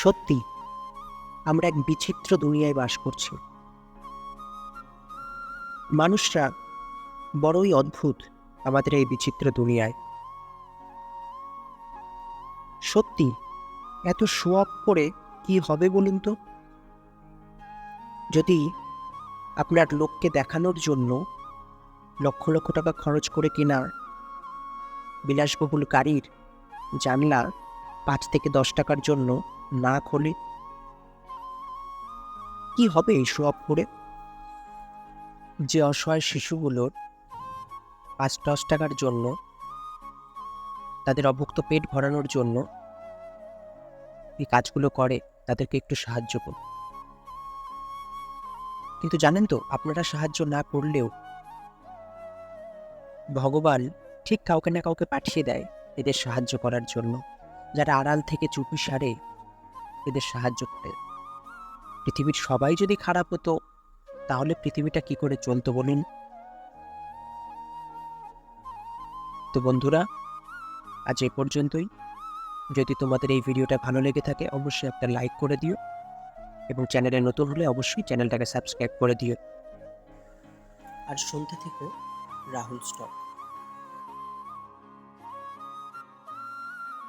সত্যি আমরা এক বিচিত্র দুনিয়ায় বাস করছি। মানুষরা বড়ই অদ্ভুত আমাদের এই বিচিত্র দুনিয়ায়। সত্যি এত শো অফ করে কি হবে বলুন তো? যদি আপনার লোককে দেখানোর জন্য লক্ষ লক্ষ টাকা খরচ করে কেনা বিলাসবহুল গাড়ির জানলা ৫ থেকে ১০ টাকার জন্য না খোলে, কি হবে এই শো অফ করে? যে অসহায় শিশুগুলোর ৫-১০ টাকার জন্য, তাদের অভুক্ত পেট ভরানোর জন্য এই কাজগুলো করে, তাদেরকে একটু সাহায্য করুন। কিন্তু জানেন তো, আপনারা সাহায্য না করলেও ভগবান ঠিক কাউকে না কাউকে পাঠিয়ে দেয় এদের সাহায্য করার জন্য, যারা আড়াল থেকে চুপি সারে এদের সাহায্য করে। পৃথিবীর সবাই যদি খারাপ হতো, তাহলে পৃথিবীটা কি করে চলতো বলুন? তো বন্ধুরা, আজ এ পর্যন্তই। যদি তোমাদের এই ভিডিওটা ভালো লেগে থাকে, অবশ্যই একটা লাইক করে দিও এবং চ্যানেলে নতুন হলে অবশ্যই চ্যানেলটাকে সাবস্ক্রাইব করে দিও। আর শুনতে থেকো রাহুল স্টক।